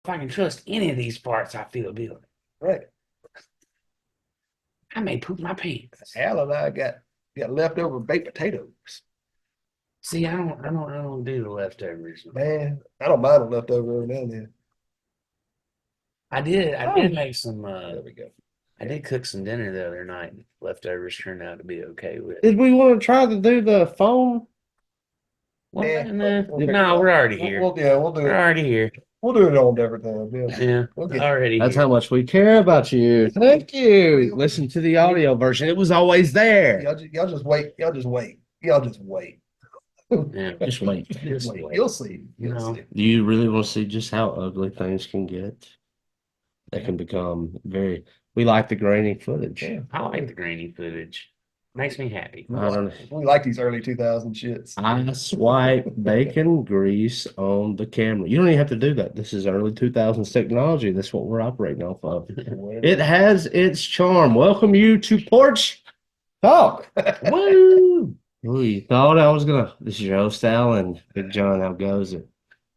I can trust any of these parts, I feel Billy. Right. I may poop my pants. Al and I got leftover baked potatoes. See, I don't do the leftovers. Man, I don't mind a leftover every now and then. I did make some. There we go. I did cook some dinner the other night. Leftovers turned out to be okay with. Did we want to try to do the phone? Well, Yeah, no, we'll figure it no, out. we're already here. We'll do We're it. already here. We'll do it on different time. Yeah, Yeah, we'll get already That's here. how much we care about you. Thank you. Listen to the audio version. It was always there. y'all just wait. Y'all just wait. Y'all just wait. Yeah, Just wait. just Wait. wait. You'll see. You You'll know. see. Do you really want to see just how ugly things can get? They can become very. We like the grainy footage. Yeah. I like the grainy footage. Makes me happy. I don't know. We like these early 2000 shits. I swipe bacon grease on the camera. You don't even have to do that. This is early 2000s technology. That's what we're operating off of. It has its charm. Welcome you to Porch Talk. Woo! Ooh, you thought I was gonna. This is your host, Alan. Big John, how goes it?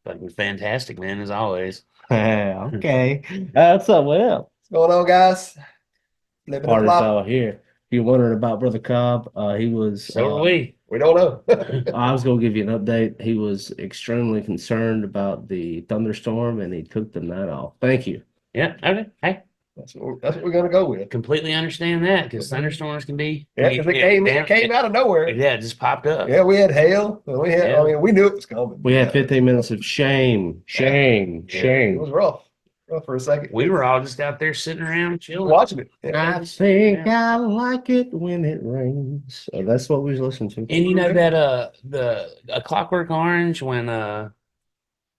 Fucking fantastic, man, as always. Okay. That's a well. What's going on, guys? Living the Part is flop. all here. If you're wondering about Brother Cobb, he was. So are we. We don't know. I was gonna give you an update. He was extremely concerned about the thunderstorm, and he took the night off. Thank you. Yeah. Okay. Hey, That's what we're gonna go with. completely understand that because thunderstorms can be. Yeah, because it came out of nowhere. Yeah, it just popped up. Yeah, we had hail. We had. Yeah. I mean, we knew it was coming. We had 15 minutes of shame, shame, Yeah. It shame. was rough for a second. We were all just out there sitting around chilling. watching it. Yeah. I think I like it when it rains. So that's what we was listening to. And you know that the A Clockwork Orange when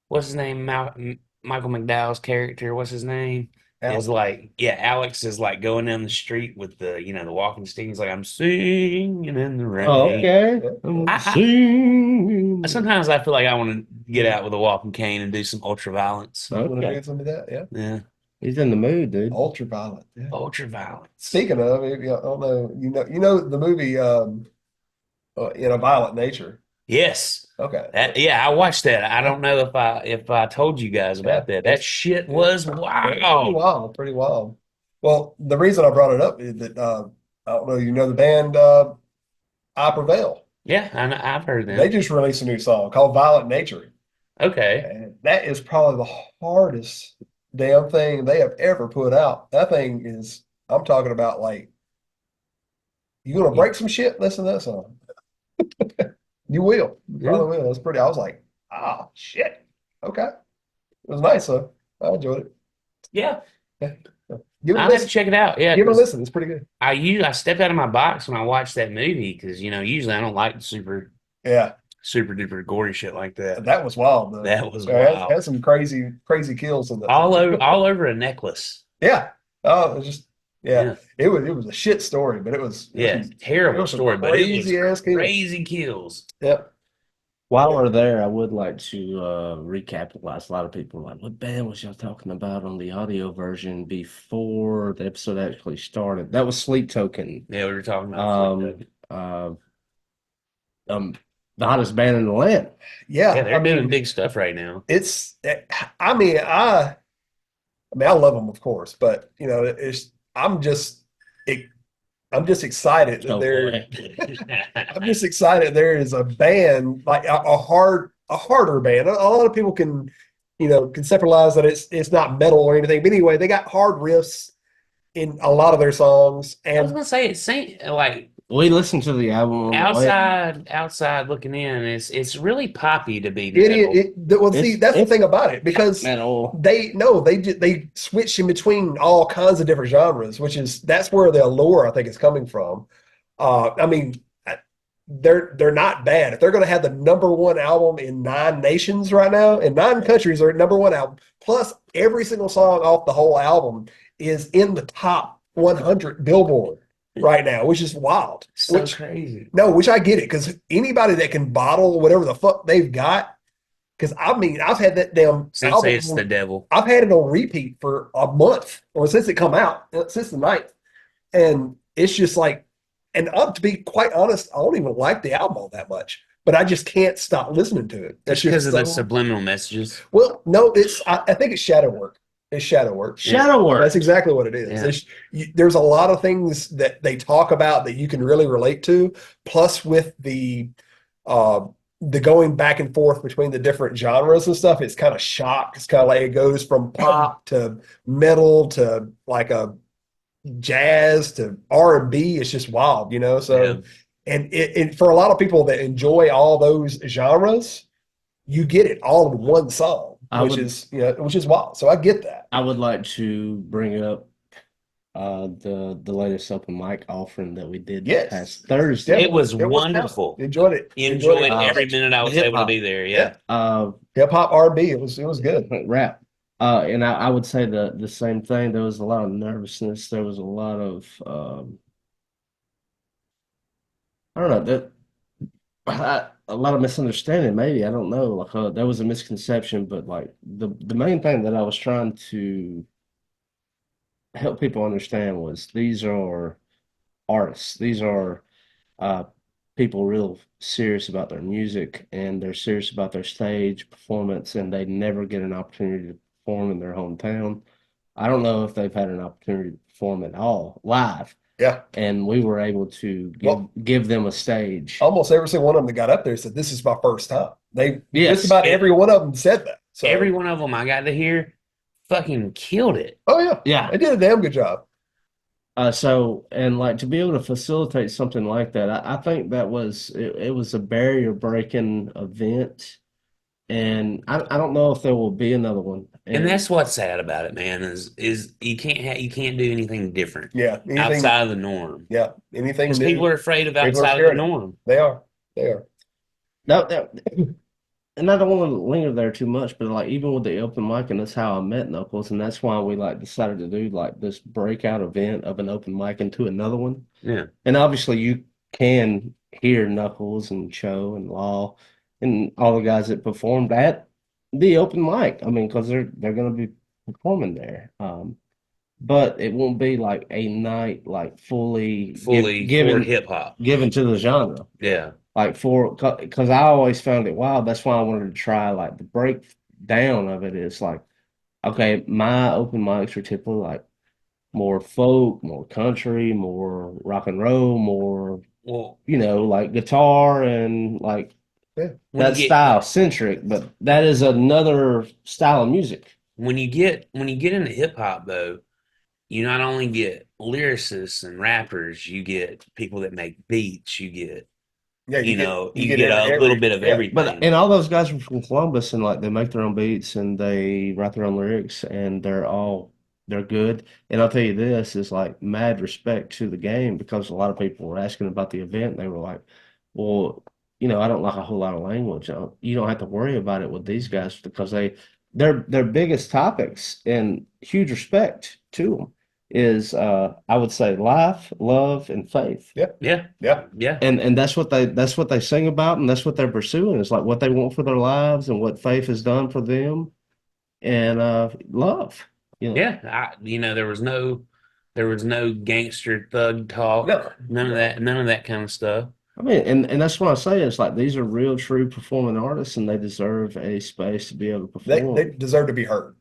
what's his name Michael McDowell's character, what's his name, Alex. is like, yeah, Alex is like going down the street with the walking stick. He's like, I'm singing in the rain. Oh, okay. Sing. Sometimes I feel like I want to get out with a walking cane and do some ultra violence. Want to Okay. do some of that? Yeah. Yeah, He's in the mood, dude. Ultraviolet. Yeah. ultra violence. Speaking of, I don't know. You know the movie in a Violent Nature. Yes. Okay. Yeah, I watched that. I don't know if I told you guys about that. That shit was Pretty wow. wild. Pretty wild. Well, the reason I brought it up is that I don't know. You know the band I Prevail. Yeah, I've heard They them. just released a new song called Violent Nature. Okay. And that is probably the hardest damn thing they have ever put out. That thing is, I'm talking about like, you gonna break some shit? Listen to that song. You will. You probably will. That's pretty. I was like, shit. Okay. It was nice, though. I enjoyed it. Yeah, Yeah. Give it a I'll have to listen. check it out. Yeah, Give it a 'cause listen. It's pretty good. I stepped out of my box when I watched that movie because usually I don't like super Yeah. super duper gory shit like that. That was wild, though. That was Yeah, wild. had some crazy kills in that. All over a necklace. Yeah. Oh, it was just, Yeah. It was a shit story, but it was Yeah, some terrible story, but it crazy ass was kills. crazy kills. Yeah. While we're there, I would like to recapitalize. A lot of people are like, what band was y'all talking about on the audio version before the episode actually started? That was Sleep Token. Yeah, we were talking about Um, uh, the hottest band in the land. Yeah. yeah, they're I mean, doing big stuff right now. it's, I love them, of course, but I'm just excited that Oh, boy. I'm just excited there is a band like a harder band. A lot of people can conceptualize that it's not metal or anything, but anyway, they got hard riffs in a lot of their songs, I was and gonna say it seems like We listened to the album on the way. outside looking in, it's really poppy to be metal. well, see, that's the It's thing about it because metal. they switch in between all kinds of different genres, that's where the allure I think is coming from. I mean, they're not bad. If they're going to have the number one album in 9 nations right now, in 9 countries, are number one album. Plus, every single song off the whole album is in the top 100 Billboard right now, which is wild. So crazy. No, which I get it, because anybody that can bottle whatever the fuck they've got, because I mean, I've had that damn Some album. say it's the devil. I've had it on repeat for a month, or since it come out, since the 9th, and it's just like, and to be quite honest, I don't even like the album all that much, but I just can't stop listening to it. That's Just because just of the so subliminal messages. well. No, I think it's shadow work. It's shadow work. Yeah. Shadow work. That's exactly what it is. Yeah. There's a lot of things that they talk about that you can really relate to. Plus, with uh, the going back and forth between the different genres and stuff, it's kind of shock. It's kind of like it goes from pop to metal to like a jazz to R&B. It's just wild, you know. So, Yeah. and it for a lot of people that enjoy all those genres, you get it all in one song, which is wild. So I get that. I would like to bring up the latest open mic offering that we did this Yes. past Thursday. Definitely. It was It was fun. wonderful. Enjoyed it. Enjoyed it. every minute I was able to Hip-hop. be there. Yeah. Hip hop R&B. It was good. Rap. And I would say the same thing. There was a lot of nervousness. There was a lot of I don't know that a lot of misunderstanding. Maybe I don't know. Like there was a misconception, but like the main thing that I was trying to help people understand was these are artists. These are uh, people real serious about their music and they're serious about their stage performance, and they never get an opportunity to perform in their hometown. I don't know if they've had an opportunity to perform at all live, Yeah. and we were able to give them a stage. Almost every single one of them that got up there said, "This is my first time." Yes. Just about every one of them said that. So Every one of them I got to hear fucking killed it. oh yeah, Yeah. they did a damn good job. So and like to be able to facilitate something like that, I think that was it was a barrier breaking event, and I don't know if there will be another one. And that's what's sad about it, man, is you can't do anything different Yeah. Anything outside of the norm. Yeah. Anything Because new. people are afraid of People are outside of scared the of it. norm. They are. They are. no, and I don't want to linger there too much, but like even with the open mic, and that's how I met Knuckles, and that's why we like decided to do like this breakout event of an open mic into another one. Yeah. And obviously you can hear Knuckles and Cho and Law and all the guys that performed at the open mic. I mean, because they're going to be performing there. But it won't be like a night like fully For given hip hop. given to the genre. Yeah. Like because I always found it wild. That's why I wanted to try like the breakdown of it is like, okay, my open mics are typically like more folk, more country, more rock and roll, more Well, like guitar and like Yeah. that style centric. But that is another style of music. When you get into hip hop though, you not only get lyricists and rappers, you get people that make beats, you get Yeah. you get a little bit of everything. But and all those guys are from Columbus, and like they make their own beats and they write their own lyrics, and they're good. And I'll tell you this is like mad respect to the game, because a lot of people were asking about the event. And they were like, well, I don't like a whole lot of language. You don't have to worry about it with these guys, because their biggest topics, and huge respect to them, is I would say life, love, and faith. Yeah. Yeah. Yeah. Yeah. And that's what they sing about, and that's what they're pursuing. It's like what they want for their lives and what faith has done for them, and love. Yeah. There was no gangster thug talk. No. None of that kind of stuff. I mean, and that's what I say. It's like these are real, true performing artists, and they deserve a space to be able to perform. They deserve to be heard.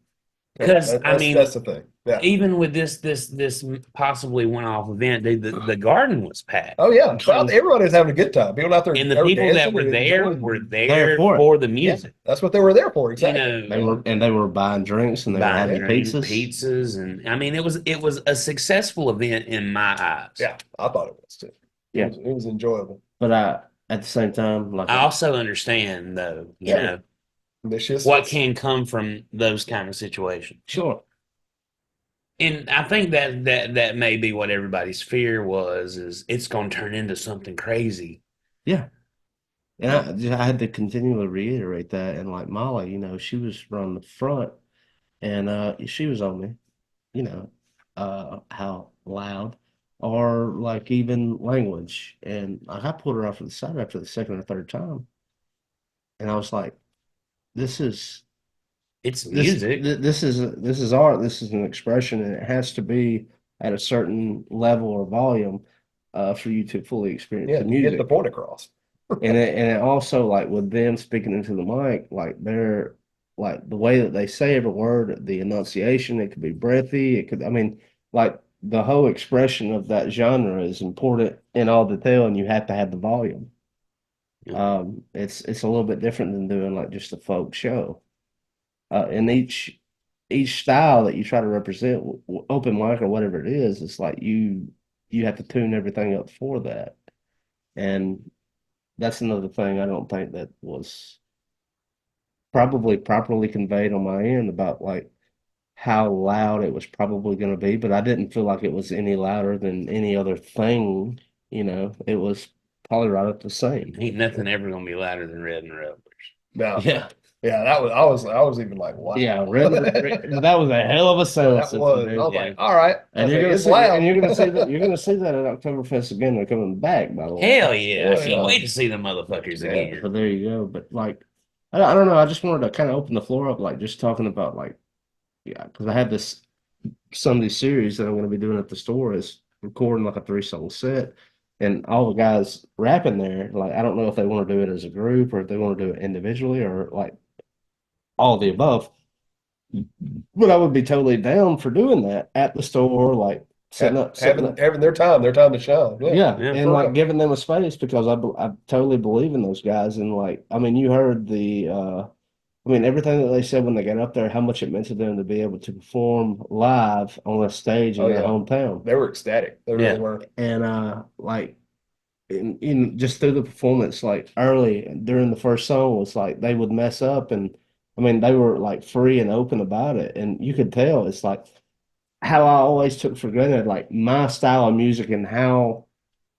Because that's the thing. Yeah. Even with this possibly one-off event, the garden was packed. Oh yeah. Everybody was having a good time. People out there, And the people that were there were there for the music. Yeah, that's what they were there for. Exactly. They were buying drinks, and they were having pizzas, and I mean it was a successful event in my eyes. Yeah, I thought it was too. Yeah, it was enjoyable. But at the same time, like I also understand though, Vicious. what can come from those kind of situations. Sure. And I think that may be what everybody's fear is it's going to turn into something crazy. Yeah. And I had to continually reiterate that. And like Molly, she was running the front, and she was on me, how loud or like even language. And I pulled her off to the side after the second or third time. And I was like, it's music. This is art. This is an expression, and it has to be at a certain level or volume for you to fully experience the music. Get the point across. And it also like with them speaking into the mic, like they're like the way that they say every word, the enunciation, it could be breathy, it could I mean, like the whole expression of that genre is important in all detail and you have to have the volume. Yeah. It's a little bit different than doing like just a folk show. And each style that you try to represent, open mic or whatever it is, it's like you have to tune everything up for that. And that's another thing I don't think that was probably properly conveyed on my end about like how loud it was probably going to be, but I didn't feel like it was any louder than any other thing. It was probably right up the same. Ain't nothing ever gonna be louder than Red and Revelers. No. Yeah. Yeah, I was even like, wow. Yeah, that was a hell of a sound That was. system, I dude. was Yeah. like, all right. I And was you're like, gonna it's see that, and loud. you're gonna see that at Oktoberfest again. They're coming back, by the way. Hell yeah. I Yeah. can't wait to see them motherfuckers Yeah, again. but there you go. But like, I don't know. I just wanted to kind of open the floor up, like just talking about like, yeah, because I have this Sunday series that I'm going to be doing at the store is recording like a 3-song set, and all the guys rapping there. Like, I don't know if they want to do it as a group or if they want to do it individually or like all of the above. But I would be totally down for doing that at the store, like setting up. Having their time to shine. Yeah. Yeah, Yeah. and For like real. giving them a space because I totally believe in those guys and like I mean you heard I mean everything that they said when they got up there how much it meant to them to be able to perform live on a stage in Oh their yeah. hometown They were ecstatic. They really Yeah. were. and like just through the performance like early during the first song was like they would mess up and I mean they were like free and open about it and you could tell it's like how I always took for granted like my style of music and how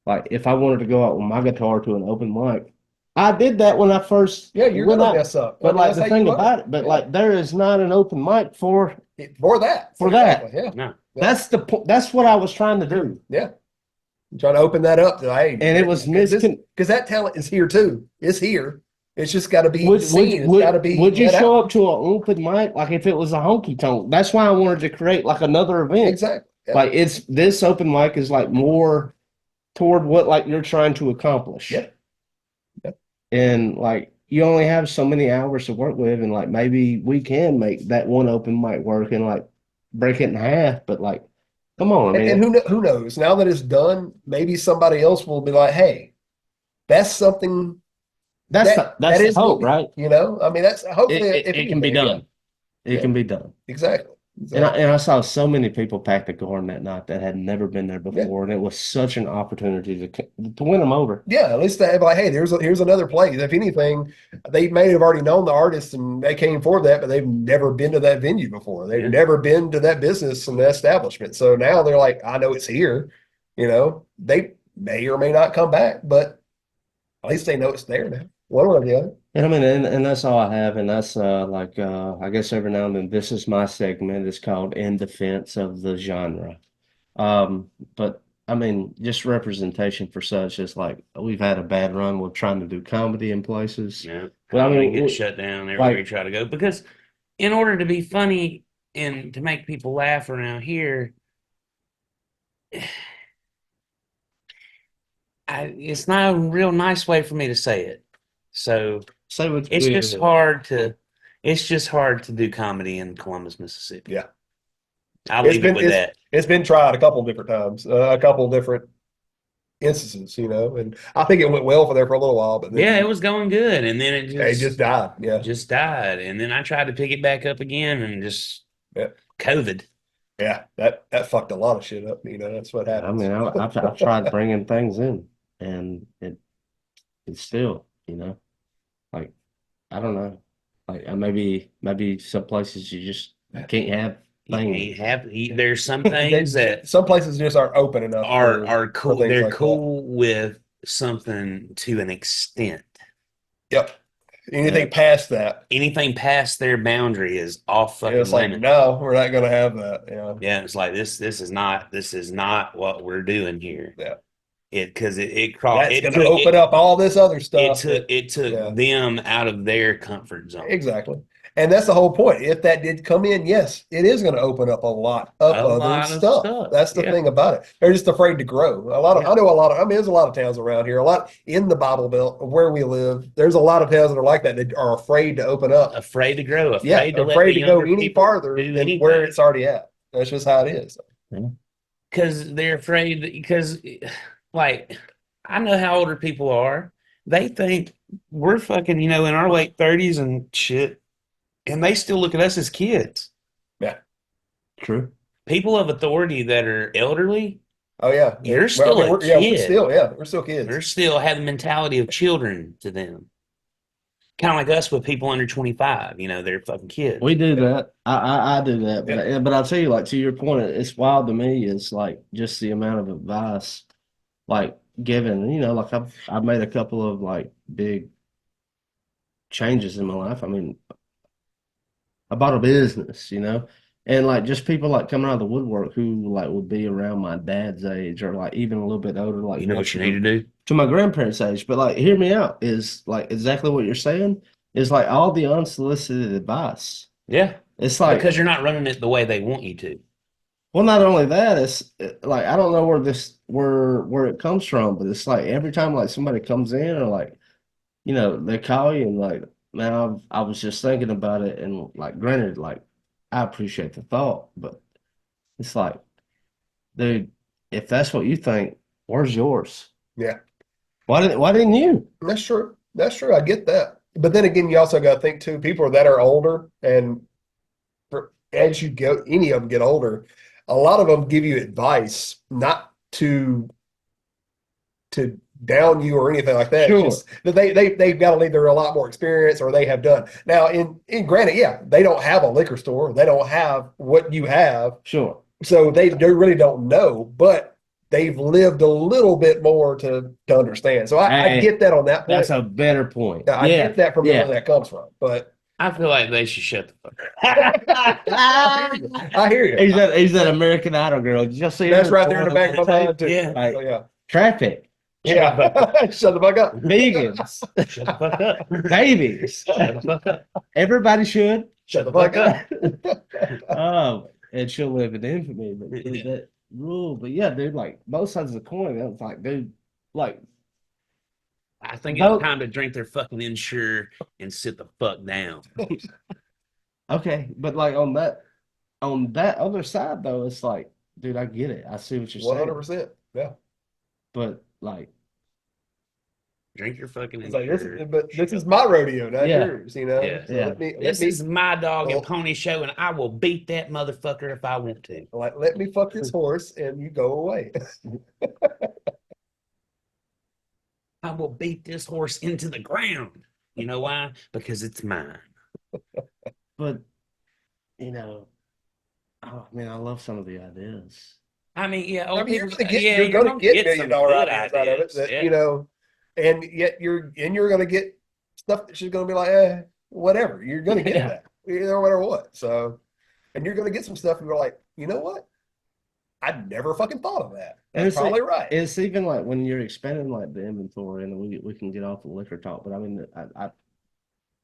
like if I wanted to go out with my guitar to an open mic, I did that when I first Yeah, you're went gonna out. mess up. I But mean, like that's the how you thing learn. about it, but Yeah. like there is not an open mic For that. for Exactly. that. Yeah. No. Yeah. That's the point. That's what I was trying to do, Yeah. I'm trying to open that up to hey, and it was because that talent is here too. It's here. It's just got to be would seen. It's got to be would you let show out. up to an open mic like if it was a honky tonk? That's why I wanted to create like another event. Exactly. Yeah. Like it's this open mic is like more toward what like you're trying to accomplish. Yeah. Yeah. And like you only have so many hours to work with, and like maybe we can make that one open mic work and like break it in half. But like, come on, I And mean, who knows? Now that it's done, maybe somebody else will be like, "Hey, that's something that's that the is hope, needed." right? I mean, that's hopefully if It can be anything, yeah, done. It yeah, can be done. exactly, And exactly. I saw so many people pack the garden that night that had never been there Yeah, before, and it was such an opportunity to win them over. yeah. At least they have like, "Hey, here's another place." If anything, they may have already known the artist and they came for that, but they've never been to that venue before. They've Yeah. never been to that business and that establishment. So now they're like, "I know it's here." They may or may not come back, but at least they know it's there now. One way or the other. And I mean, and that's all I have. And that's like, I guess every now and then, this is my segment. It's called In Defense of the Genre. But I mean, just representation for such is like we've had a bad run with trying to do comedy in places. Yeah. But I Comedy mean, gets shut down everywhere you like, try to go because in order to be funny and to make people laugh around here, it's not a real nice way for me to say it. So say what it's just hard to do comedy in Columbus, Mississippi. Yeah. I'll It's leave it been with that. it's been tried a couple different times, a couple different instances, and I think it went well for there for a little while, but Yeah, then it was going good, and then it it just died. Yeah, just died, and then I tried to pick it back up again, and just yeah, COVID. yeah. That fucked a lot of shit up. That's what I happens. mean, I've tried bringing things in, and it's still, like I don't know, like maybe some places you just can't have things. There's some things that Some places just aren't open enough are for cool. things They're like that. cool with something to an extent. Yep. Anything Yeah. past that, Anything past their boundary is off fucking it's like, limits. no, we're not going to have that. Yeah, it's like this is not what we're doing here. Yeah. That's going to open up all this other stuff. it took Yeah. them out of their comfort zone. Exactly. And that's the whole point. If that did come in, yes, it is going to open up a lot of A other lot of stuff. stuff. That's the Yeah. thing about it. They're just afraid to grow. Yeah. I know a lot of, I mean, there's a lot of towns around here, a lot in the Bible Belt of where we live. There's a lot of towns that are like that. They are afraid to open up. Afraid to grow, Yeah, afraid to let afraid the to go younger any people farther do than where anything. it's already at. That's just how it is. Because they're afraid because like I know how older people are. They think we're fucking, in our late 30s and shit, and they still look at us as kids. Yeah. True. People of authority that are elderly, Oh yeah. you're Well, I still mean, a we're kid. still, yeah, we're still kids. They're still have the mentality of children to them. Kind of like us with people under 25, they're fucking kids. We do that. I do that. Yeah. But I'll tell you, like, to your point, it's wild to me is like just the amount of advice like given, like I've made a couple of like big changes in my life. I mean, I bought a business, and like just people like coming out of the woodwork who like would be around my dad's age or like even a little bit older, like You know what you need to do? to my grandparents' age. But like, hear me out, is like exactly what you're saying is like all the unsolicited advice. Yeah. It's like, Because you're not running it the way they want you to. well, not only that, it's like I don't know where it comes from, but it's like every time like somebody comes in or like they call you and like, man, I was just thinking about it, and like, granted, like I appreciate the thought, but it's like, dude, if that's what you think, where's yours? Yeah. Why didn't you? That's true. That's true. I get that. But then again, you also got to think too, people that are older and as you go, any of them get older, a lot of them give you advice, not to down you or anything like that. Sure. It's just that they've got either a lot more experience or they have done. Now, in granted, yeah, they don't have a liquor store. They don't have what you have. Sure. So they really don't know, but they've lived a little bit more to understand. So I get that on that point. That's a better point. I get that from yeah. where that comes from. But I feel like they should shut the fuck up. I hear you. He's that American Idol girl. Did you see That's her? right there in the back of my mind too. Yeah. Like, So, yeah. traffic. Yeah. Shut the fuck up. Vegans. Shut the fuck up. Babies. Shut the fuck up. Everybody should. Shut the fuck up. Oh, and she'll live in infamy. But dude, Yeah. that rule. But yeah, dude, like both sides of the coin. It's like, dude, like, I think it's time to drink their fucking Ensure and sit the fuck down. okay, but like on that other side though, it's like, dude, I get it. I see what you're saying. 100%. Yeah. But like, Drink your fucking It's like Ensure. this is my rodeo, not Yeah. yours, Yeah. So Yeah. This is my dog and Well- pony show, and I will beat that motherfucker if I want to. like let me fuck this horse and you go away. I will beat this horse into the ground. You know why? Because it's mine. but oh man, I love some of the ideas. I mean, yeah. I mean, you're people- gonna get yeah, you're gonna get some $1 million good ideas out of it. That, yeah. and yet you're gonna get stuff that's just gonna be like, whatever. You're gonna get Yeah. that, no matter what. So, and you're gonna get some stuff and you're like, you know what? I never fucking thought of that. And That's it's probably right. It's even like when you're expanding like the inventory, and we can get off the liquor talk. But I mean, I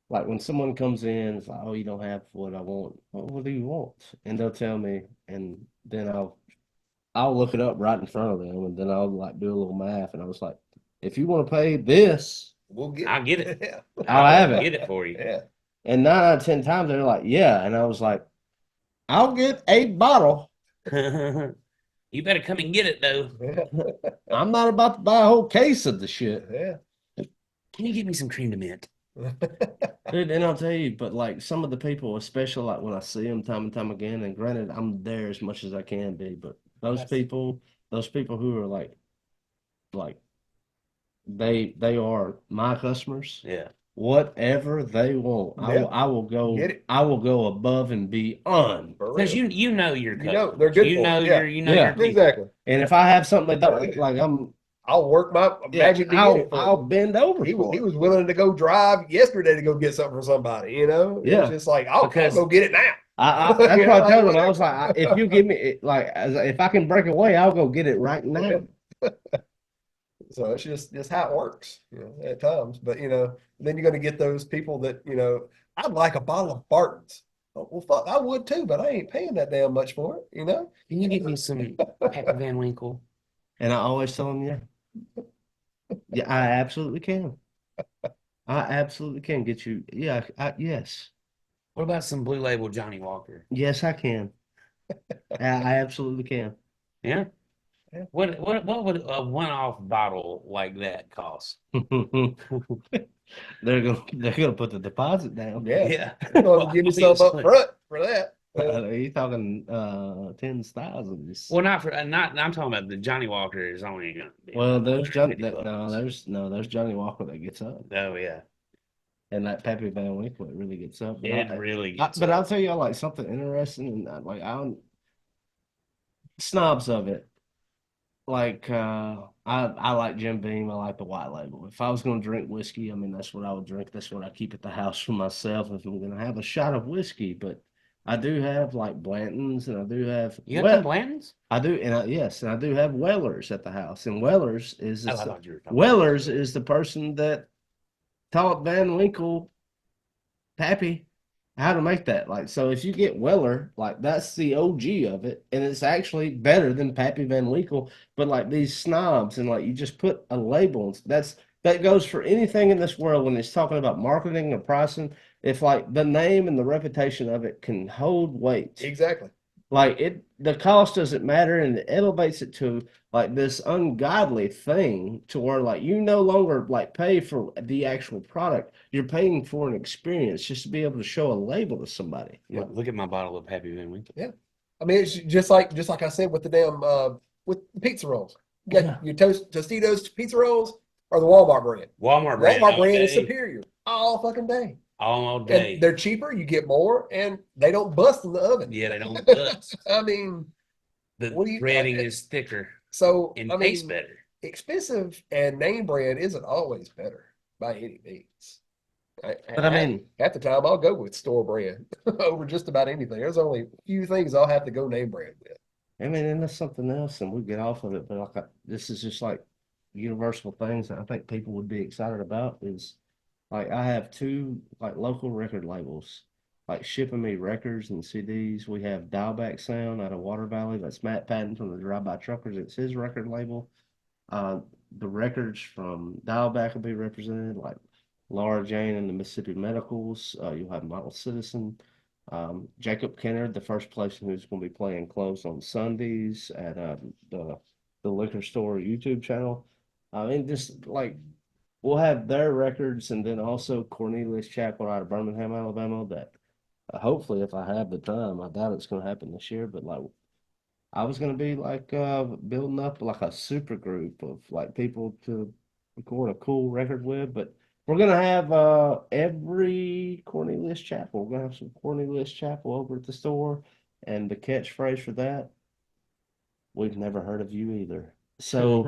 like when someone comes in, it's like, oh, you don't have what I want. Well, what do you want? And they'll tell me, and then I'll look it up right in front of them, and then I'll like do a little math, and I was like, if you want to pay this, I'll get it. Yeah. I'll have it. Get it for you. Yeah. And 9 out of 10 times they're like, yeah, and I was like, I'll get a bottle. You better come and get it though. Yeah. I'm not about to buy a whole case of the shit. Yeah. Can you give me some cream to mint? Dude, and I'll tell you, but like some of the people, especially like when I see them time and time again, and granted, I'm there as much as I can be, but those people who are like they are my customers. Yeah. Whatever they want, Yeah. I will go. Get it. I will go above and beyond. For Because real. you know your customers. they're good You for know it. Yeah. your Yeah. people. Exactly. And if I have something they don't like, I'll work my magic to get it for I'll them. bend over. He for it. was willing to go drive yesterday to go get something for somebody, Yeah. It's just like, I'll Because- go get it now. That's what I told him. I was like, if you give me if I can break away, I'll go get it right now. So it's just how it works, at times. But then you're going to get those people that I'd like a bottle of Barton's. Oh, well, fuck, I would too, but I ain't paying that damn much for it, you know? Can you get me some Pappy Van Winkle? And I always tell them, yeah, yeah, I absolutely can. I absolutely can get you. Yeah, yes, What about some Blue Label Johnny Walker? yes, I can. I absolutely can. Yeah. Yeah. What would a one-off bottle like that cost? They're gonna put the deposit down. Yeah. Yeah. You're going to Well, give me some up obviously. front for that. You talking tens thousands? Well, not for not. I'm talking about the Johnny Walker is only going to be Well, like there's Johnny. 150 No, bucks. there's Johnny Walker that gets up, Oh yeah, and that Pappy Van Winkle it really gets up. But it really gets but I'll up. tell you like something interesting, and like I don't snobs of it. Like I like Jim Beam. I like the white label. If I was going to drink whiskey, I mean that's what I would drink. That's what I keep at the house for myself. If I'm going to have a shot of whiskey, but I do have like Blanton's, and I do have You got some Blandons? I do, yes, and I do have Wellers at the house. And Wellers is Oh, I thought you were talking about Wellers is the person that taught Van Winkle Pappy how to make that. Like, so if you get Weller, like that's the OG of it, and it's actually better than Pappy Van Winkle. But like these snobs, and like you just put a label. That goes for anything in this world when it's talking about marketing and pricing. If like the name and the reputation of it can hold weight, Exactly. like the cost doesn't matter, and it elevates it to like this ungodly thing to where like you no longer like pay for the actual product. You're paying for an experience just to be able to show a label to somebody. Look at my bottle of Pappy Van Winkle. Yeah. I mean, it's just like I said with the damn with the pizza rolls. You got your Tostitos pizza rolls or the Walmart brand. Walmart brand Walmart all brand is day, superior all fucking day. all And day. they're cheaper, you get more, and they don't bust in the oven. Yeah, they don't bust. I mean, The what do you breading is thicker so and I tastes mean, better. expensive and name brand isn't always better by any means. But I mean, At the time, I'll go with store brand over just about anything. There's only a few things I'll have to go name brand with. and that's something else, and we get off of it. But like, this is just like universal things that I think people would be excited about. Is like I have two like local record labels, like shipping me records and CDs. We have Dialback Sound out of Water Valley. That's Matt Patton from the Drive By Truckers. It's his record label. Uh, the records from Dialback will be represented, like Laura Jane and the Mississippi Medicals. You'll have Model Citizen. Jacob Kennard, the first person who's going to be playing close on Sundays at the liquor store YouTube channel. I mean, just like we'll have their records, and then also Cornelius Chapel out of Birmingham, Alabama. That hopefully, if I have the time, I doubt it's going to happen this year, but like I was going to be like building up like a super group of like people to record a cool record with, but we're going to have every Cornelius Chapel. We're going to have some Cornelius Chapel over at the store, and the catchphrase for that, we've never heard of you either. So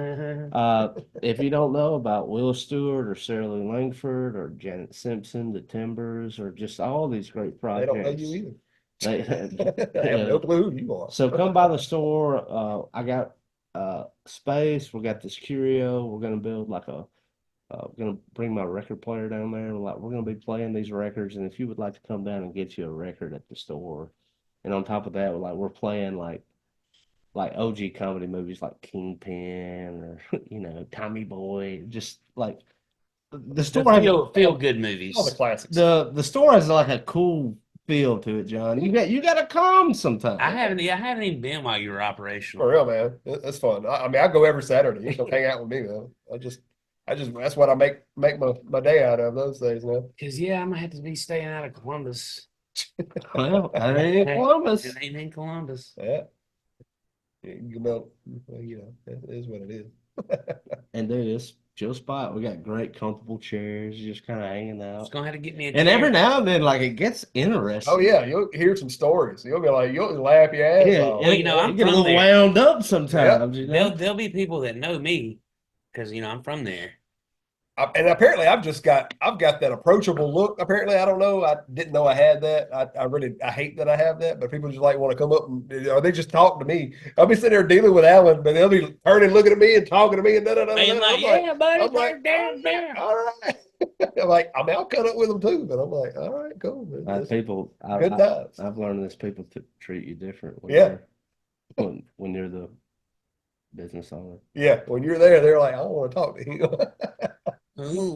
if you don't know about Will Stewart or Sarah Lee Langford or Janet Simpson, the Timbers, or just all these great They don't know you projects, either. they, They have no clue who you are. so come by the store. I got space. We got this curio. We're gonna build like a. Gonna bring my record player down there. We're gonna be playing these records. And if you would like to come down and get you a record at the store, and on top of that, we're playing like OG comedy movies like Kingpin or Tommy Boy. Just like the store The has feel good movies. All the classics. the store has like a cool feel to it, John. You got to come sometime. I haven't even been while you were For operational. real, man. That's fun. I mean, I go every Saturday. You can hang out with me, man. I just that's what I make my day out of those days, man. Because I'm gonna have to be staying out of Columbus. Well, I ain't in Columbus. It ain't in Columbus. Yeah. You can well, it is what it is. And dude, it's chill spot. We got great comfortable chairs, just kind of hanging Just out. gonna have to get me a And chair. every now and then, like it gets interesting. Oh yeah, you'll hear some stories. You'll be like, you'll laugh your ass Yeah, off. Well, you I'm get a from little there. wound up sometimes. You know? There'll be people that know me because I'm from there. And apparently I've got that approachable look. Apparently, I don't know. I didn't know I had that. I hate that I have that, but people just like want to come up and or they just talk to me. I'll be sitting there dealing with Alan, but they'll be turning, looking at me and talking to me and da da da da. Man, like, I'm like, yeah, buddy, I'm like, there. all right. I'm like, I mean, I'll cut up with them too, but I'm like, all right, cool. People, Good times. I've learned this people treat you different Yeah. when you're the business owner. Yeah, when you're there, they're like, I don't want to talk to you.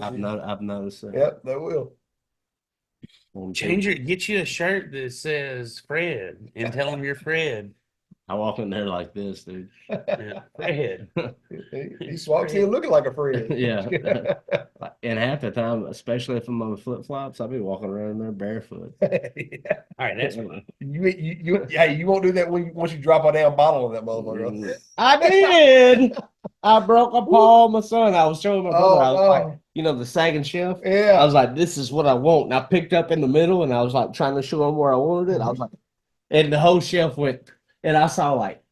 I've noticed that. Yep, they will. Get you a shirt that says Fred and tell them you're Fred. I walk in there like this, dude. Yeah, Fred. He walks in looking like a friend. Yeah. And half the time, especially if I'm on flip flops, I'll be walking around in there barefoot. Yeah. All right, that's fine. You won't do that once you drop a damn bottle on that motherfucker. I did. I broke a paw on my son. I was showing my brother. I was like, you know, the sagging shelf. Yeah. I was like, this is what I want. And I picked up in the middle and I was like trying to show him where I wanted it. I was like, and the whole shelf went, and I saw like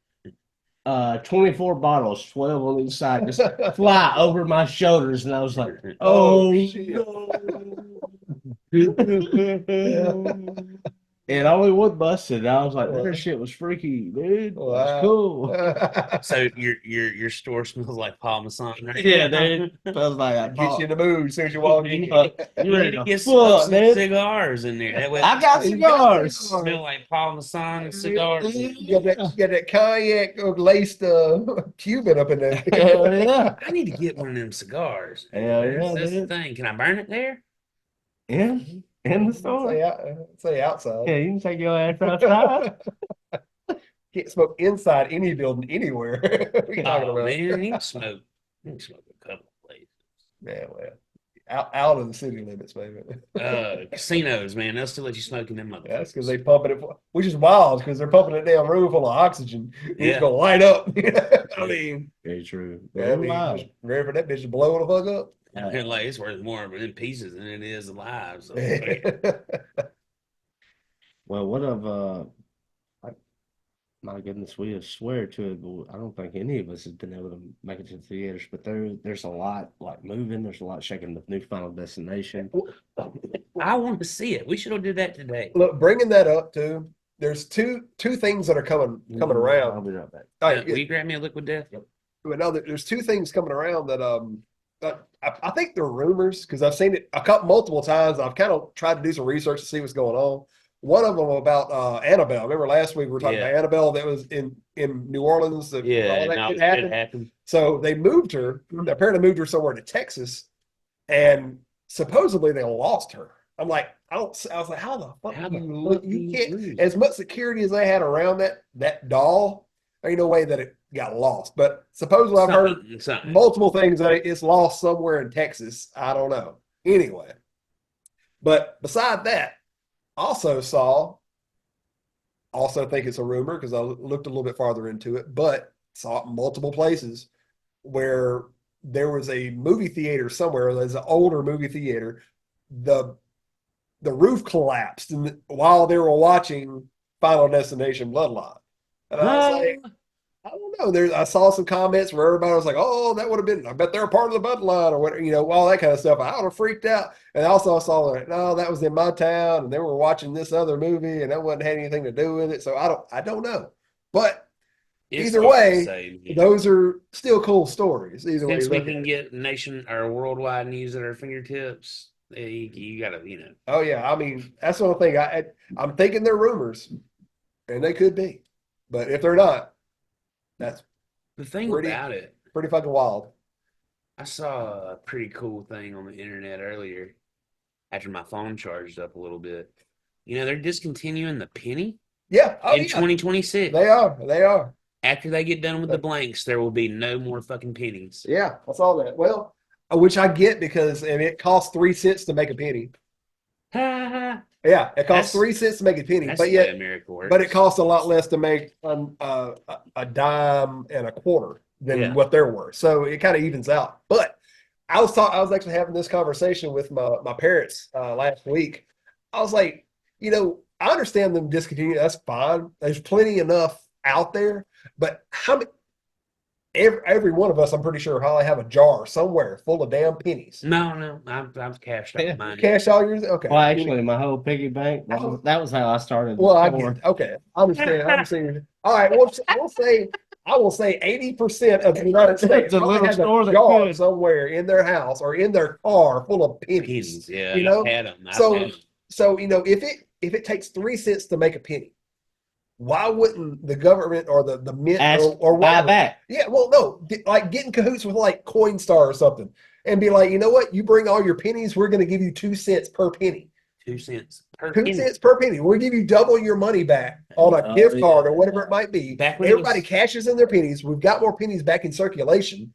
24 bottles, 12 on each side, just fly over my shoulders. And I was like, oh, shit. no. And only one busted. I was like, that shit was freaky, dude. Wow. That's cool. So your store smells like Parmesan, right? Yeah, dude. Smells like Get you in the mood as soon as you walk in. You need to get some cigars in there. That way I got cigars. smell like Parmesan cigars. You got that cognac laced Cuban up in there. Hell yeah. I need to get one of them cigars. Hell yeah, That's the dude. thing. Can I burn it there? Yeah. In the store. Say outside. Yeah, you can take your ass outside. Can't smoke inside any building anywhere. What are you talking Oh about? man, you can smoke. You can smoke a couple of places. Yeah, well, out of the city limits, maybe. Casinos, man, they'll still let you smoke in them motherfuckers. That's because they pumping it, which is wild because they're pumping it down room full of oxygen. It's Yeah. gonna light up. I mean, Very true. I mean, just ready for that bitch to blow the fuck up. And like it's worth more in pieces than it is alive. So Well, what of my goodness, we have swear to it, but I don't think any of us has been able to make it to the theaters. But there's a lot like moving. There's a lot shaking the new Final Destination. I want to see it. We should all do that today. Look, bringing that up too. There's two things that are coming I'll around. be right back. All right, Will you grab me a liquid death? but no, there's two things coming around that I think they're rumors because I've seen it multiple times. I've kind of tried to do some research to see what's going on. One of them about Annabelle. Remember last week we were talking about Annabelle that was in New Orleans. All that shit happened. So they moved her. Apparently moved her somewhere to Texas, and supposedly they lost her. I'm like, I was like, how the fuck you can't, as much security as they had around that doll, there ain't no way that it got lost. But supposedly I've heard multiple things that it's lost somewhere in Texas. I don't know. Anyway, but beside that, also think it's a rumor because I looked a little bit farther into it, but saw it in multiple places where there was a movie theater somewhere. There's an older movie theater. The roof collapsed while they were watching Final Destination Bloodline. And I was like, I don't know. I saw some comments where everybody was like, "Oh, that would have been. I bet they're part of the bloodline or what, all that kind of stuff." I would have freaked out. And also I saw that no, that was in my town, and they were watching this other movie, and that wasn't had anything to do with it. So I don't know. But either way, those are still cool stories. Either way, since we can get nation or worldwide news at our fingertips, you gotta, Oh yeah, I mean that's the only thing I'm thinking they're rumors, and they could be, but if they're not. That's the thing about it. Pretty fucking wild. I saw a pretty cool thing on the internet earlier after my phone charged up a little bit. They're discontinuing the penny. Yeah. In 2026. They are. After they get done with the blanks, there will be no more fucking pennies. Yeah, I saw that. Well, which I get because it costs 3 cents to make a penny. Yeah, it costs 3 cents to make a penny, but yet America works. But it costs a lot less to make a dime and a quarter than what they're worth. So it kind of evens out. But I was actually having this conversation with my parents last week. I was like, I understand them discontinuing. That's fine. There's plenty enough out there, but every one of us, I'm pretty sure, probably have a jar somewhere full of damn pennies. No, I've cashed out Yeah. mine. Cash all yours? Okay. Well, actually, my whole piggy bank, that was how I started. Well, I Before. get okay. I understand. I understand. All right. I will say 80% of the United States It's a probably little has a store that jar could. somewhere in their house or in their car full of pennies. Pennies, yeah, You know, I've had them. so if it takes 3 cents to make a penny, why wouldn't the government or the mint Ask, or buy whatever? back. Yeah, well, no, like get in cahoots with like Coinstar or something, and be like, you know what? You bring all your pennies, we're going to give you 2 cents per penny. 2 cents per Two penny. cents per penny. We'll give you double your money back on a gift card or whatever it might be. Back when it Everybody was- cashes in their pennies. We've got more pennies back in circulation.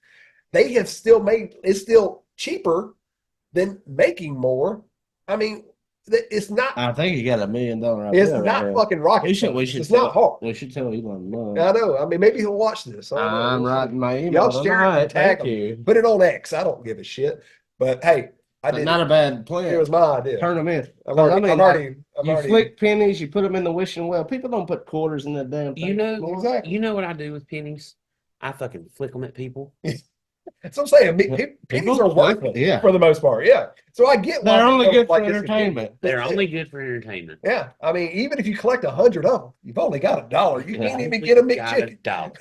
They have still made it's still cheaper than making more. I mean, it's not I think you got $1 million it's idea right not here. fucking rocket We should science. It's tell, not hard. We should tell Elon Musk. I know. I mean, maybe he'll watch this. I don't know. I'm We'll see. writing my email Y'all share it tonight. and tag Thank them. you. Put it on X. I don't give a shit. But hey, I But did not it. a bad plan. It was my idea. Turn them in. I've 'Cause already you flick pennies, you put them in the wishing well. People don't put quarters in the damn thing. You know, Exactly. you know what I do with pennies? I fucking flick them at people. So I'm saying pennies are worthless Yeah. for the most part. Yeah. So I get why They're only people good for like this entertainment. They're only good for entertainment. Yeah. I mean, even if you collect 100 of them, you've only got $1. You can't even get a Got McChicken. $1.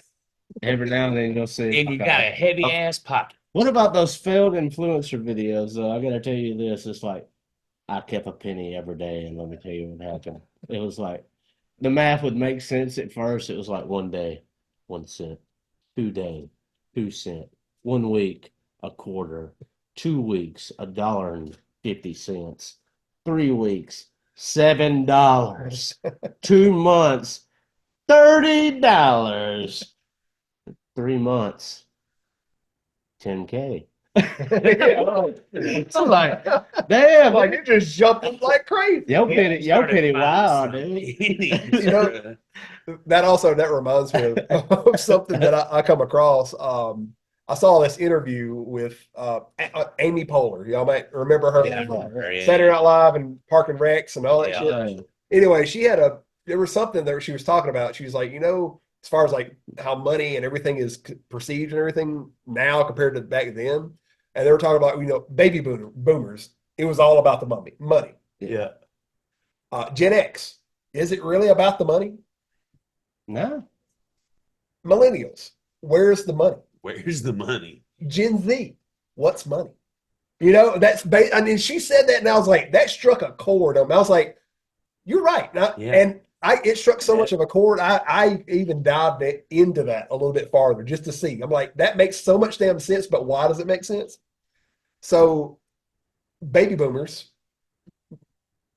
Every now and then you'll see. And you got a heavy ass pocket. What about those failed influencer videos, though? I got to tell you this. It's like, I kept a penny every day, and let me tell you what happened. It was like, the math would make sense at first. It was like 1 day, 1 cent, 2 days, 2 cent, 1 week, a quarter, 2 weeks, $1.50, 3 weeks, $7, 2 months, $30, 3 months, $10K. I'm like, damn, Like you just jumping like crazy. yo pity, wow, dude. You know, that reminds me of something that I come across. I saw this interview with Amy Poehler. Y'all might remember her. Yeah, from Saturday Night Live and Park and Recs and all that shit. Anyway, there was something that she was talking about. She was like, as far as like how money and everything is perceived and everything now compared to back then. And they were talking about, baby boomers. It was all about the money. Yeah. Gen X, is it really about the money? No. Millennials, where's the money? Where's the money? Gen Z, what's money? I mean, she said that and I was like, that struck a chord on me. I was like, you're right. And it struck so much of a chord. I even dived into that a little bit farther just to see. I'm like, that makes so much damn sense, but why does it make sense? So baby boomers,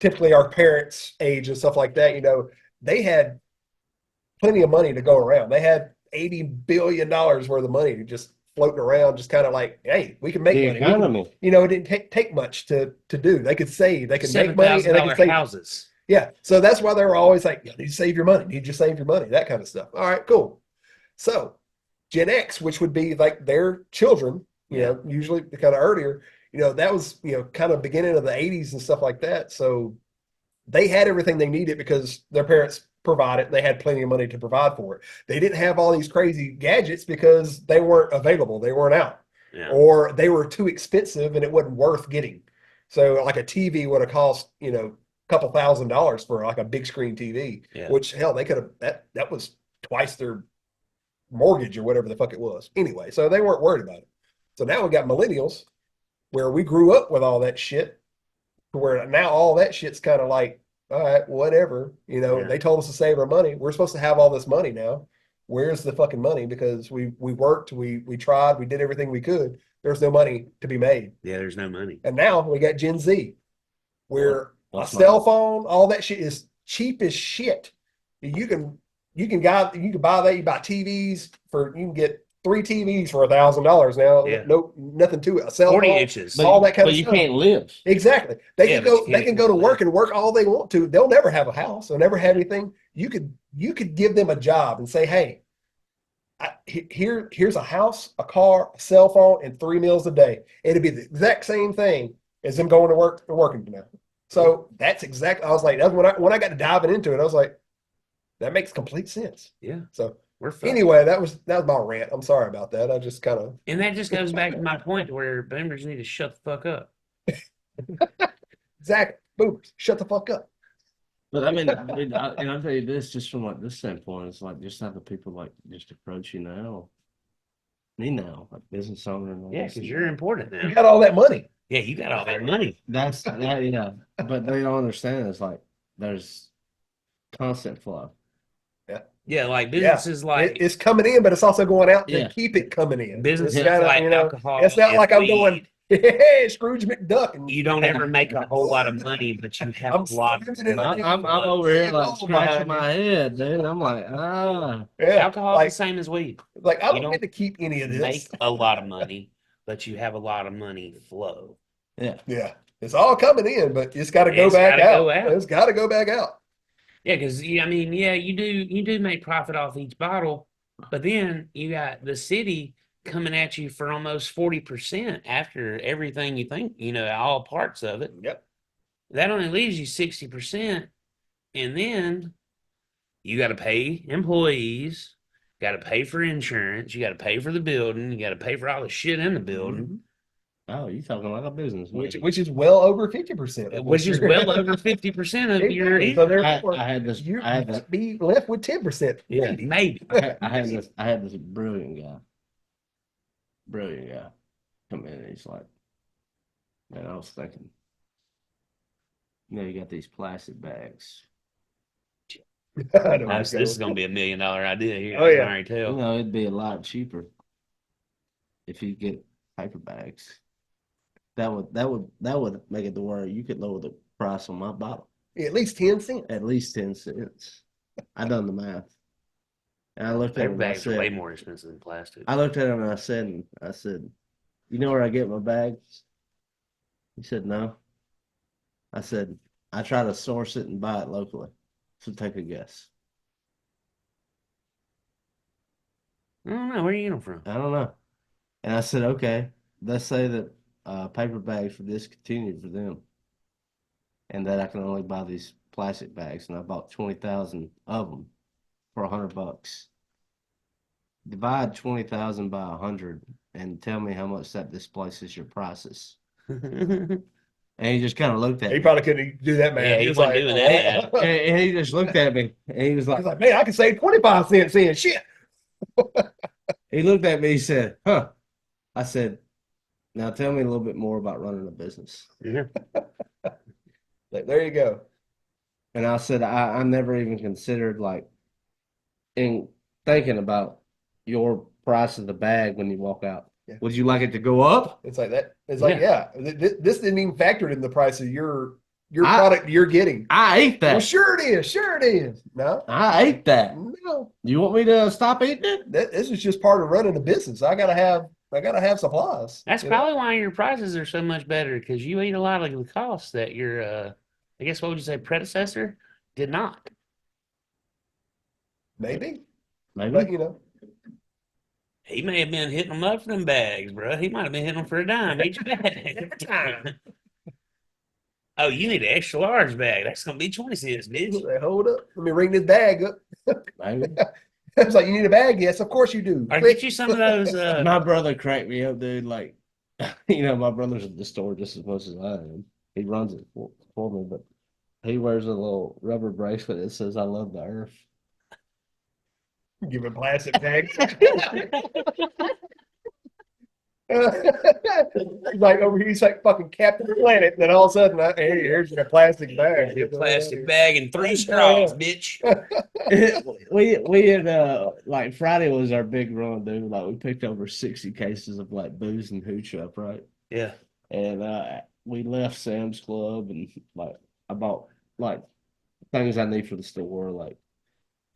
typically our parents' age and stuff like that, they had plenty of money to go around. They had $80 billion worth of money just floating around, just kind of like, hey, we can make money. Economy. It didn't take much to do. They could save, they could make money, and they could save houses. Yeah, so that's why they were always like, you need to save your money, that kind of stuff. All right, cool. So Gen X, which would be like their children, usually kind of earlier, that was, kind of beginning of the 80s and stuff like that. So they had everything they needed because their parents provided. They had plenty of money to provide for it. They didn't have all these crazy gadgets because they weren't available. They weren't out. Yeah. Or they were too expensive and it wasn't worth getting. So like a TV would have cost, a couple $1,000s for like a big screen TV, which hell, they could have, that was twice their mortgage or whatever the fuck it was. Anyway, so they weren't worried about it. So now we got millennials where we grew up with all that shit, to where now all that shit's kind of like, all right, whatever. They told us to save our money. We're supposed to have all this money now. Where's the fucking money? Because we worked, we tried, we did everything we could. There's no money to be made. Yeah, there's no money. And now we got Gen Z, where a cell phone, all that shit is cheap as shit. You can buy that. You buy TVs you can get 3 TVs for $1,000 now. Yeah. No, nothing to it. A cell 40 phone, inches. all that kind of stuff. But you can't live. Exactly. They can go to work live. and work all they want to. They'll never have a house. They'll never have anything. You could give them a job and say, hey, here's a house, a car, a cell phone, and 3 meals a day. It'd be the exact same thing as them going to work and working now. So that's exactly. I was like, that's when I got to diving into it. I was like, that makes complete sense. Yeah. So We're fucked. Anyway, that was my rant. I'm sorry about that. I just kind of And that just goes back to my point where boomers need to shut the fuck up. Zach, boomers, shut the fuck up. But and I'll tell you this, just from like this standpoint, it's like just have the people like just approach you now, me now, like business owner and all Yeah, this. because you're important now. You got all that money. Yeah, you got all that money. That's that, yeah. But they don't understand. It's like there's constant flow. Yeah, like Yeah, businesses like it's coming in, but it's also going out to Yeah. keep it coming in. businesses It's gotta, like you know, alcohol. it's not and like I'm weed. going, hey, Scrooge McDuck. And You don't ever make a whole lot of money, but you have I'm a lot. spending it on I'm over here like scratching my head, dude. I'm like, Yeah, Alcohol like, is the same as weed. like I you don't don't get to keep any of this. Make a lot of money, but you have a lot of money flow. yeah. Yeah, it's all coming in, but it's got to go It's back gotta out. go out. It's got to go back out. Yeah, because I mean, yeah, you do make profit off each bottle, but then you got the city coming at you for almost 40% after everything you think, all parts of it. Yep. That only leaves you 60%, and then you got to pay employees, got to pay for insurance, you got to pay for the building, you got to pay for all the shit in the building. Oh, you talking like a business, Which is well over 50%. Which is well over 50% of your Exactly. So income. therefore, I had this. you I had this. might be left with 10%. Yeah, Maybe. maybe. I had this brilliant guy come in, and he's like, man, I was thinking, you got these plastic bags. I know where This you're is going. going to be $1 million idea here. Oh, yeah. I can already tell. It'd be a lot cheaper if you get paper bags. That would make it to where you could lower the price on my bottle At least 10 cents. at least 10 cents. I done the math, and I looked at Paper him. And I bags are way said, more expensive than plastic. I looked at him and I said, you know where I get my bags? He said, no. I said, I try to source it and buy it locally. So take a guess. I don't know. Where are you getting them from? I don't know. And I said, okay, let's say that paper bags were discontinued for them, and that I can only buy these plastic bags, and I bought 20,000 of them for $100. Divide 20,000 by 100 and tell me how much that displaces your prices. And he just kind of looked at He me. probably couldn't do that, man. Yeah, he wasn't doing that. And he just looked at me, and he was like, man, I can save 25 cents in. Shit. he looked at me, he said, huh. I said, now tell me a little bit more about running a business. Yeah. Like, there you go. And I said, I never even considered in thinking about your price of the bag when you walk out. Yeah. Would you like it to go up? It's like that. It's like, yeah, this didn't even factor in the price of your product you're getting. I ate that. Well, sure it is. Sure it is. No, I ate that. no. You want me to stop eating it? This is just part of running a business. I gotta have supplies. That's probably why your prices are so much better, because you eat a lot of the costs that your, I guess, what would you say, predecessor did not. Maybe, Maybe. but He may have been hitting them up for them bags, bro. He might have been hitting them for a dime each bag. Oh, you need an extra large bag. That's going to be 20 cents, bitch. Say, hold up. Let me ring this bag up. Maybe. It's like, you need a bag? Yes, of course you do. Or Click. get you some of those. My brother cracked me up, dude. Like, my brother's at the store just as much as I am. He runs it for me, but he wears a little rubber bracelet that says, I love the earth. Give him plastic bags. Like over here, he's like fucking Captain Planet. Then all of a sudden, hey, here's your plastic bag. A plastic bag and 3 straws, bitch. we had like Friday was our big run, dude. Like we picked over 60 cases of like booze and hooch up, right? Yeah. And we left Sam's Club and like I bought like things I need for the store, like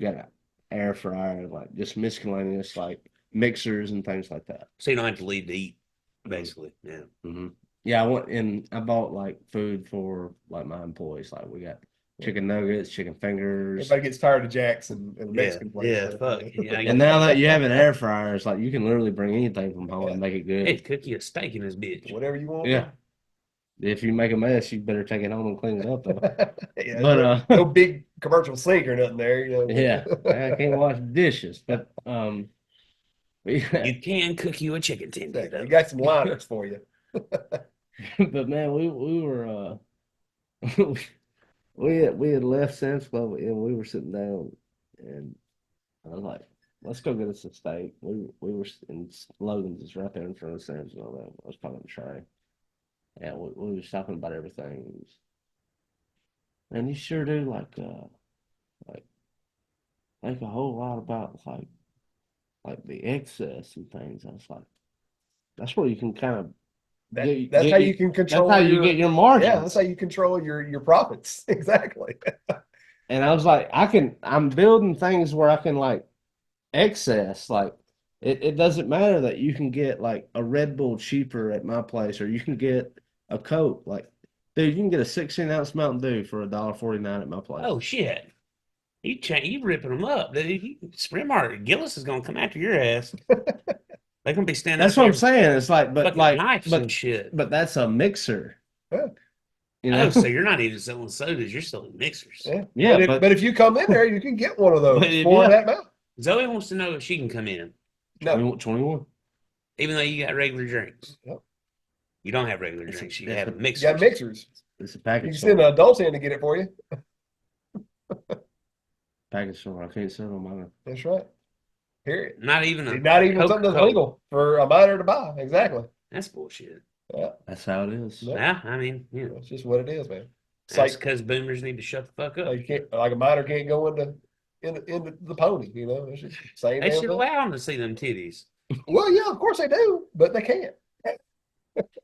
got an air fryer, like just miscellaneous like mixers and things like that. So you don't have to leave to eat, basically. Yeah. Mm-hmm. Yeah, I went and I bought like food for like my employees. Like we got chicken nuggets, chicken fingers. Everybody gets tired of Jack's and Mexican place. Yeah, fuck. Yeah, And now that you have an air fryer, it's like you can literally bring anything from home and make it good. hey, cook you a steak in this bitch. Whatever you want. Yeah. If you make a mess, you better take it home and clean it up though. Yeah, But no big commercial sink or nothing there, you know. Yeah, I can't wash dishes, but yeah, You can cook you a chicken tender Exactly. We though. got some liners for you. but man, we were we had left Sam's Club and we were sitting down, and I was like, let's go get us a steak. We were in Logan's, is right there in front of Sam's and all that. I was talking to Trey, and we was talking about everything. And you sure do like think a whole lot about like the excess and things. I was like, that's where you can kind of That's how you can that's how control you get your, your yeah, that's margins. how you control your profits. Exactly. And I was like, I'm building things where I can like excess. Like it doesn't matter that you can get like a Red Bull cheaper at my place, or you can get a Coke. Like, dude, you can get a 16-ounce Mountain Dew for $1.49 at my place. Oh shit. You ripping them up, dude. Sprint Market Gillis is gonna come after your ass. They're gonna be standing That's up what I'm there saying. It's like, but fucking like, knives and shit. but that's a mixer, Yeah. you Oh, know? so you're not even selling sodas, you're selling mixers. Yeah. Yeah, But if you come in there, you can get one of but those for yeah, that amount. Zoe wants to know if she can come in, No. 21. even though you got regular drinks. Yep. You don't have regular It's a, drinks, you it's have a, You mixers. got mixers. it's a You package can send store. an adult in to get it for you. Package store. I can't sell them on That's right. Period. Not even Not a even something that's Coca-Cola. legal for a minor to buy. Exactly. That's bullshit. Yeah. That's how it is. No, Yeah, I mean, yeah. that's just what it is, man. It's That's like because boomers need to shut the fuck up. you can't, like a minor can't go into the pony, you know. It's just the same They damn should thing. allow them to see them titties. Well, yeah, of course they do, but they can't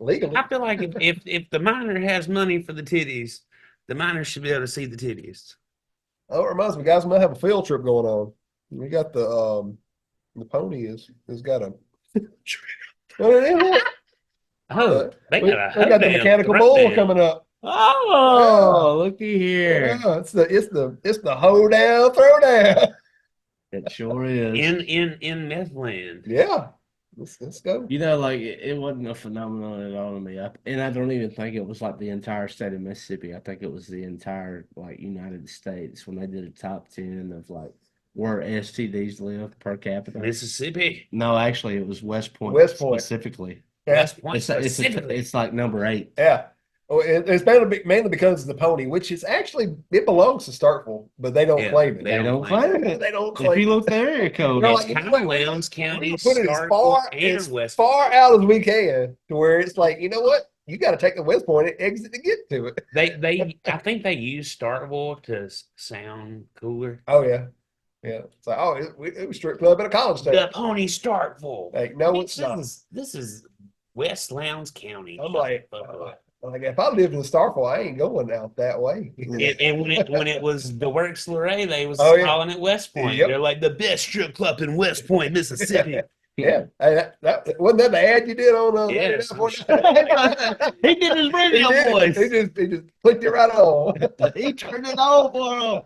legally. I feel like if the minor has money for the titties, the minor should be able to see the titties. Oh, it reminds me, guys, we might have a field trip going on. We got the pony is got a Oh, they we got a got the hoedown, mechanical bull throwdown. coming up. Oh, looky here. Yeah, it's the hoedown throwdown. It sure is. In Methland. Yeah, let's go. You know, like it wasn't a phenomenon at all to me. And I don't even think it was like the entire state of Mississippi. I think it was the entire like United States when they did a top 10 of like where STDs live per capita. Mississippi. No, actually, it was West Point West Point. specifically. Yeah, West Point It's specifically. it's like number 8. yeah. Oh, it's mainly because of the pony, which is actually it belongs to Starkville, but they don't Yeah, claim it. They don't claim it. They don't If claim you it. look the area code, They're It's like, you kind know of what? Lowndes We're County, gonna put it Starkville, and West far Point. out as we can to where it's like, you know what? You got to take the West Point exit to get to it. I think they use Starkville to sound cooler. Oh yeah, yeah. It's like, oh, it was strip club at a college The town. Pony Starkville. Like, no, Bitch, it's not. this is West Lowndes County. I'm like, Fuck up. like if I lived in Starkville, I ain't going out that way. And when it was the Works Luray, they was Oh, yeah. calling it West Point. Yep. They're like the best strip club in West Point, Mississippi. Yeah, hey, that wasn't that the ad you did on Yes. 89.9? he did his radio He voice. just clicked it right on. He turned it on for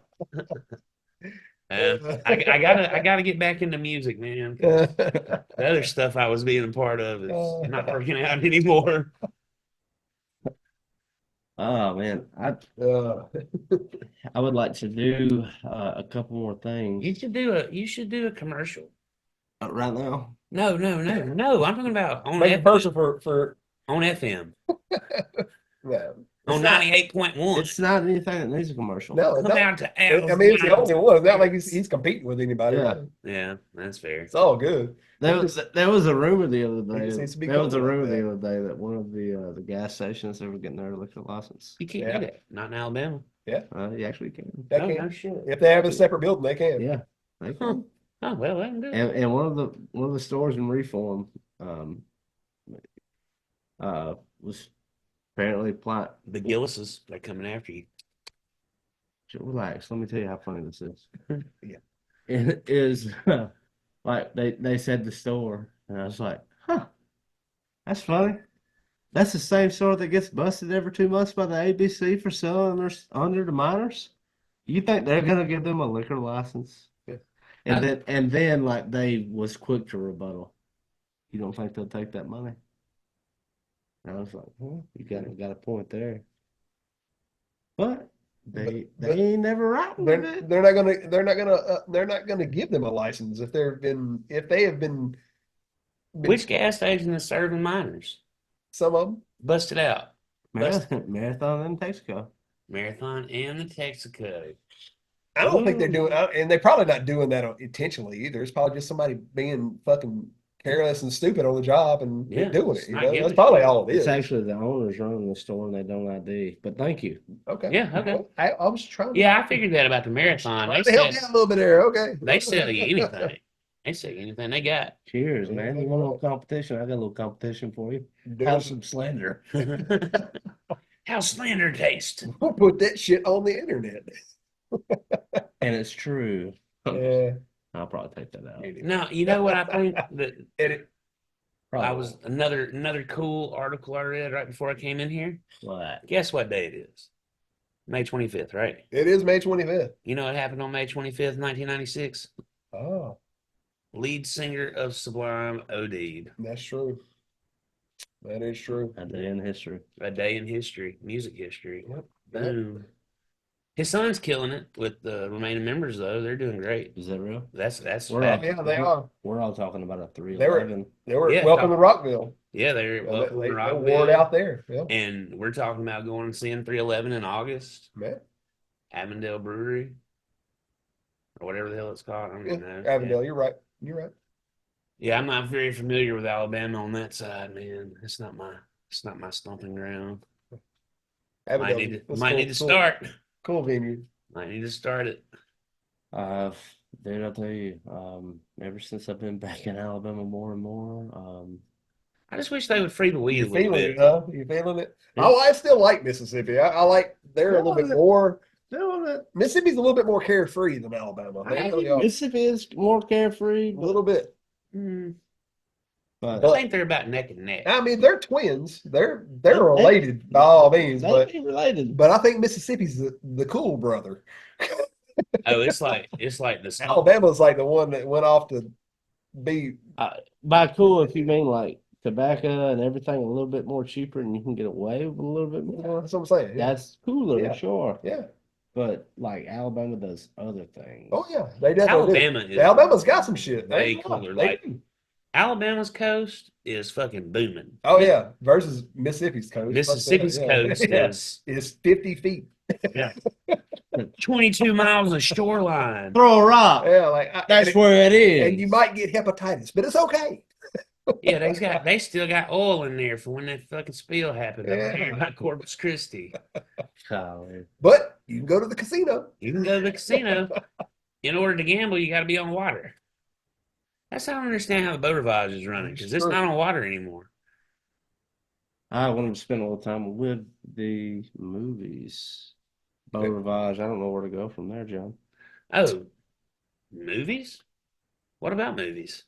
him. I gotta get back into music, man. The other stuff I was being a part of is not working out anymore. Oh man, Uh, I would like to do a couple more things You should do a commercial. right now. No. I'm talking about on make a FM, person for on FM. no, On not- 98.1. It's not anything that needs a commercial. no, Come no. out to I mean, it's the only one. It's not like he's competing with anybody. Yeah. Right? Yeah, that's fair. It's all good. There was a rumor the other He day. just needs to be There was a cool like rumor that. the other day that one of the gas stations they were getting their liquor license. You can't Yeah. do that. Not in Alabama. You actually can. They No, can. no shit. If they have a separate building, they can. Yeah, they Huh. can. Oh well, let them do it. And one of the stores in Reform was apparently plot. The Gillises, they're coming after you. Relax. Let me tell you how funny this is. Yeah. It is like they said the store, and I was like, huh, that's funny. That's the same store that gets busted every 2 months by the ABC for selling under the minors. You think they're gonna give them a liquor license? Yeah. And then like they was quick to rebuttal. You don't think they'll take that money? And I was like, well, you got a point there. But They but ain't never riding with it. they're not gonna give them a license if they have been Which gas station is serving minors? some of them. Bust it out. Bust Marathon in Texaco. Marathon and the Texaco. I don't think they're doing, Ooh. and they're probably not doing that intentionally either. It's probably just somebody being fucking careless and stupid on the job and Yeah, doing it. just not That's giving a probably shit. all it It's is. actually the owners running the store and they don't ID. But thank you. Okay. Yeah, okay. I was trying to Yeah, I figured that about the marathon. trying to help you out a little bit there. Okay. They sell you anything. They sell you anything they got. Cheers, man. You want a little competition? I got a little competition for you. Have some slender. How slender taste. We'll put that shit on the internet. And it's true. Yeah. I'll probably take that out. Now, you know what I think that Edit. I was another cool article I read right before I came in here. What? Guess what day it is? May 25th, right? It is May 25th. You know what happened on May 25th, 1996? Oh, Lead singer of Sublime OD'd. that's true. That is true. A day in history. A day in history, music history. Yep. Boom. His son's killing it with the remaining members, though. They're doing great. Is that real? That's We're all, fact. Yeah, they are. we're all talking about a They were 311. they were Yeah, welcome to Rockville. Yeah, they're Yeah, welcome to they wore it Rockville. out there. Yeah, And we're talking about going and seeing 311 in August, man. Avondale Brewery, or whatever the hell it's called. I don't Yeah, even know. Avondale, you're right. You're right. Yeah, I'm not very familiar with Alabama on that side, man. It's not my stomping ground. Avondale. Might need to start. Cool venue. Might need to start it. Uh, Dude, I'll tell you, ever since I've been back in Alabama more and more, I just wish they would free the weed You a little feeling bit. it, huh? You feeling it? Yeah. Oh, I still like Mississippi. I like they're a little bit more. doing it. Mississippi's a little bit more carefree than Alabama. They really are. Mississippi is more carefree, A little bit. Mm, but I think they're about neck and neck. I mean, they're twins. They're related by all means, they but be related. I think Mississippi's the cool brother. Oh, it's like the song. Alabama's like the one that went off to be. By cool, if you mean like tobacco and everything a little bit more cheaper and you can get away with a little bit more, That's what I'm saying. Yeah. that's cooler, Yeah. sure. Yeah. But like Alabama does other things. Oh yeah, they definitely Alabama do. is Alabama's got some shit. way They cooler. They Like do. Alabama's coast is fucking booming. Oh yeah, versus Mississippi's coast. Mississippi's coast Yeah. is It's 50 feet. 22 miles of shoreline. Throw a rock. Yeah, like That's where it is. and you might get hepatitis, but it's okay. Yeah, they still got oil in there for when that fucking spill happened up there by Corpus Christi. Golly. But you can go to the casino. You can go to the casino. In order to gamble, you got to be on water. That's how I don't understand how the boat rivage is running because it's True. not on water anymore. I wanted to spend a little time with the movies. Beau Rivage. I don't know where to go from there, John. Oh, movies? What about movies?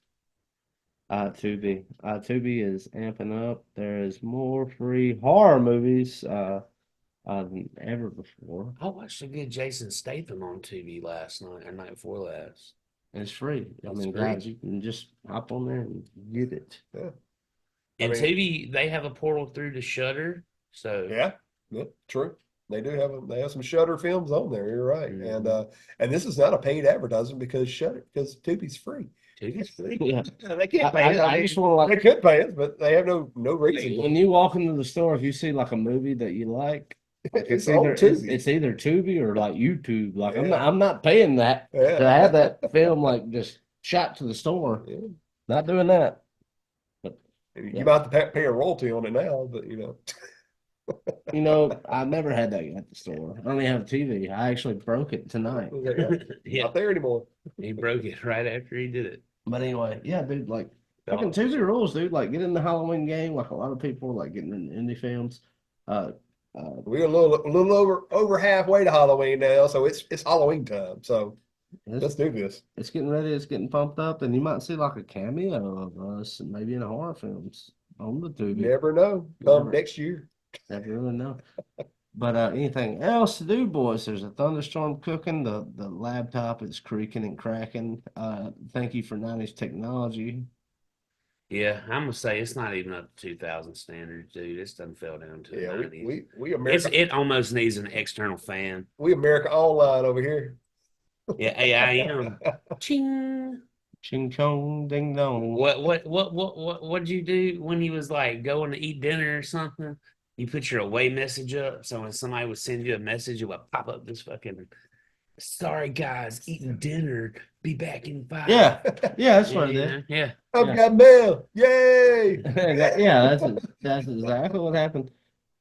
Tubi. Tubi is amping up. There is more free horror movies than ever before. I watched a good Jason Statham on TV last night or night before last. And it's free. I It's mean, free. guys, you can just hop on there and get it. Yeah. And I mean- TV, they have a portal through to Shudder. So Yeah, true. They do have some Shutter films on there. You're right, and this is not a paid advertising because Tubi's free. TV's free. Yeah. They can't pay us. I just want to they could pay us, but they have no reason. when you walk into the store, if you see like a movie that you like It's either on Tubi. it's either Tubi or like YouTube. Like Yeah. I'm not paying that Yeah. to have that film like just shot to the store. Yeah. Not doing that. You might have to pay a royalty on it now, but You know, I never had that at the store. I only have a TV. I actually broke it tonight. Yeah, not there anymore. he broke it right after he did it. But anyway, yeah, dude, like fucking Oh, Tuesday rules, dude. Like get in the Halloween game. Like a lot of people are like getting into indie films. We're a little over halfway to Halloween now, so it's Halloween time. So let's do this. It's getting ready. It's getting pumped up, and you might see like a cameo of us, and maybe in a horror films on the Tubi. Never know. Come Never. next year. Never really know. But anything else to do, boys? There's a thunderstorm cooking. The laptop is creaking and cracking. Thank you for 90s technology. Yeah, I'm gonna say it's not even up to 2000 standards, dude. It's done fell down to the Yeah, 90s. we It's America it almost needs an external fan. we America Online over here. Yeah, AIM. Ching. Ching chong ding dong. What'd you do when you was like going to eat dinner or something? You put your away message up, so when somebody would send you a message, it would pop up this fucking sorry guys, eating dinner, be back in 5. Yeah, yeah, that's Yeah, what it is. yeah. I've Yeah, got mail. Yay! yeah, that's exactly what happened.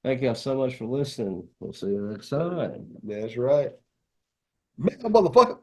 Thank you so much for listening. We'll see you next time. That's right. Mail, motherfucker.